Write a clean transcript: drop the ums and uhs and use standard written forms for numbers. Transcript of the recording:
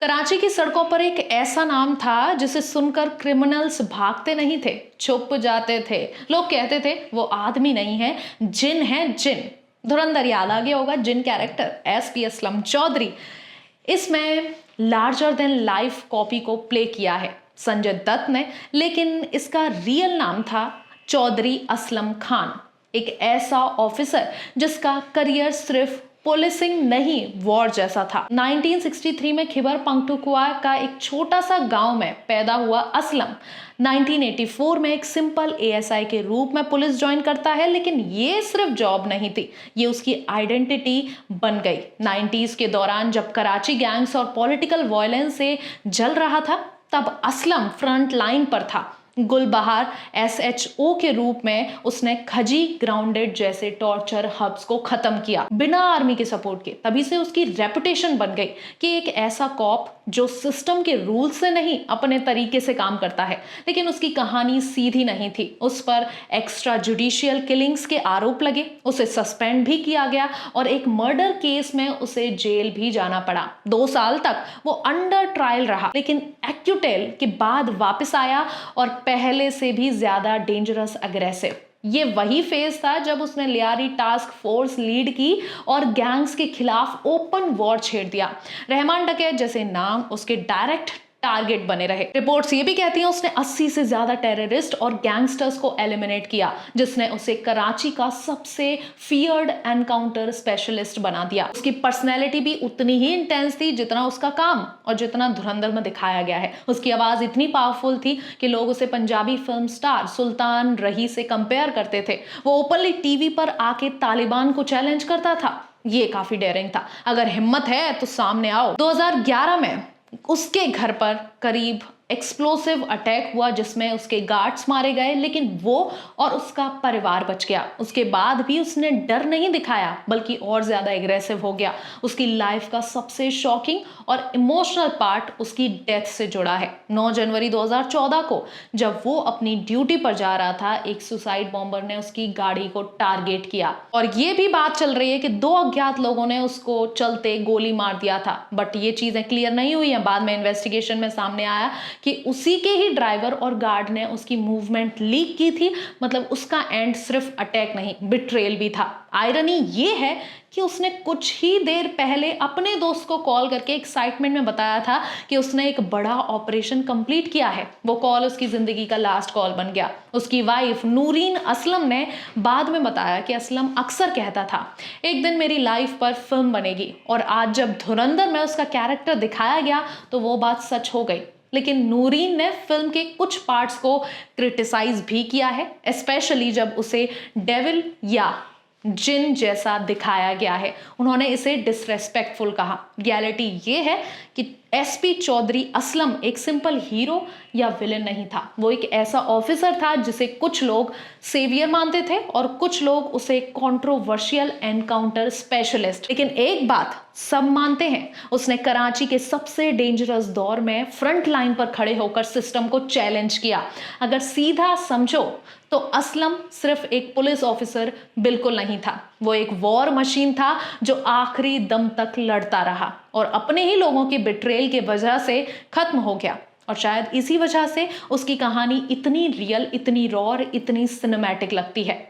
कराची की सड़कों पर एक ऐसा नाम था जिसे सुनकर क्रिमिनल्स भागते नहीं थे, छुप जाते थे। लोग कहते थे वो आदमी नहीं है, जिन है जिन। धुरंधर याद आ गया होगा, जिन कैरेक्टर एसपी असलम चौधरी। इसमें लार्जर देन लाइफ कॉपी को प्ले किया है संजय दत्त ने, लेकिन इसका रियल नाम था चौधरी असलम खान। एक ऐसा ऑफिसर जिसका करियर सिर्फ पुलिसिंग नहीं, वॉर जैसा था। 1963 में खिबर पंखटुकुआ का एक छोटा सा गांव में पैदा हुआ असलम 1984 में एक सिंपल एएसआई के रूप में पुलिस ज्वाइन करता है, लेकिन ये सिर्फ जॉब नहीं थी, ये उसकी आइडेंटिटी बन गई। 90s के दौरान जब कराची गैंग्स और पॉलिटिकल वायलेंस से जल रहा था, तब असलम फ्रंट लाइन पर था। गुलबहार एसएचओ के रूप में उसने खजी ग्राउंडेड जैसे टॉर्चर हब्स को खत्म किया बिना आर्मी के सपोर्ट के। तभी से उसकी रेपुटेशन बन गई कि एक ऐसा कॉप जो सिस्टम के रूल से नहीं, अपने तरीके से काम करता है। लेकिन उसकी कहानी सीधी नहीं थी। उस पर एक्स्ट्रा जुडिशियल किलिंग्स के आरोप लगे, उसे सस्पेंड भी किया गया और एक मर्डर केस में उसे जेल भी जाना पड़ा। 2 साल तक वो अंडर ट्रायल रहा, लेकिन एक्यूटेल के बाद वापस आया और पहले से भी ज्यादा डेंजरस अग्रेसिव। ये वही फेज था जब उसने लियारी टास्क फोर्स लीड की और गैंग्स के खिलाफ ओपन वॉर छेड़ दिया। रहमान डकैत जैसे नाम उसके डायरेक्ट टारगेट बने रहे। रिपोर्ट्स ये भी कहती हैं उसने 80 से ज्यादा टेररिस्ट और गैंगस्टर्स को एलिमिनेट किया, जिसने उसे कराची का सबसे फियर्ड एनकाउंटर स्पेशलिस्ट बना दिया। उसकी पर्सनैलिटी भी उतनी ही इंटेंस थी जितना उसका काम और जितना धुरंधर में दिखाया गया है। उसकी आवाज इतनी पावरफुल थी कि लोग उसे पंजाबी फिल्म स्टार सुल्तान रही से कंपेयर करते थे। वो ओपनली टीवी पर आके तालिबान को चैलेंज करता था। ये काफी डेयरिंग था। अगर हिम्मत है तो सामने आओ। 2011 में उसके घर पर करीब एक्सप्लोसिव अटैक हुआ जिसमें उसके गार्ड्स मारे गए, लेकिन वो और उसका परिवार बच गया। उसके बाद भी उसने डर नहीं दिखाया, बल्कि और ज्यादा एग्रेसिव हो गया। उसकी लाइफ का सबसे शॉकिंग और इमोशनल पार्ट उसकी डेथ से जुड़ा है। 9 जनवरी 2014 को जब वो अपनी ड्यूटी पर जा रहा था, एक सुसाइड बॉम्बर ने उसकी गाड़ी को टारगेट किया और ये भी बात चल रही है कि 2 अज्ञात लोगों ने उसको चलते गोली मार दिया था। बट ये चीजें क्लियर नहीं हुई हैं। बाद में इन्वेस्टिगेशन में सामने आया कि उसी के ही ड्राइवर और गार्ड ने उसकी मूवमेंट लीक की थी। मतलब उसका एंड सिर्फ अटैक नहीं, बिट्रेयल भी था। आयरनी ये है कि उसने कुछ ही देर पहले अपने दोस्त को कॉल करके एक्साइटमेंट में बताया था कि उसने एक बड़ा ऑपरेशन कंप्लीट किया है। वो कॉल उसकी जिंदगी का लास्ट कॉल बन गया। उसकी वाइफ नूरीन असलम ने बाद में बताया कि असलम अक्सर कहता था, एक दिन मेरी लाइफ पर फिल्म बनेगी, और आज जब धुरंधर में उसका कैरेक्टर दिखाया गया तो वो बात सच हो गई। लेकिन नूरीन ने फिल्म के कुछ पार्ट्स को क्रिटिसाइज भी किया है, स्पेशली जब उसे डेविल या जिन जैसा दिखाया गया है। उन्होंने इसे डिसरेस्पेक्टफुल कहा। रियलिटी ये है कि एसपी चौधरी असलम एक सिंपल हीरो या विलेन नहीं था। वो एक ऐसा ऑफिसर था जिसे कुछ लोग सेवियर मानते थे और कुछ लोग उसे कंट्रोवर्शियल एनकाउंटर स्पेशलिस्ट। लेकिन एक बात सब मानते हैं, उसने कराची के सबसे डेंजरस दौर में फ्रंट लाइन पर खड़े होकर सिस्टम को चैलेंज किया। अगर सीधा समझो तो असलम सिर्फ एक पुलिस ऑफिसर बिल्कुल नहीं था, वो एक वॉर मशीन था जो आखिरी दम तक लड़ता रहा और अपने ही लोगों के बिट्रेल के वजह से खत्म हो गया। और शायद इसी वजह से उसकी कहानी इतनी रियल, इतनी रॉ और इतनी सिनेमैटिक लगती है।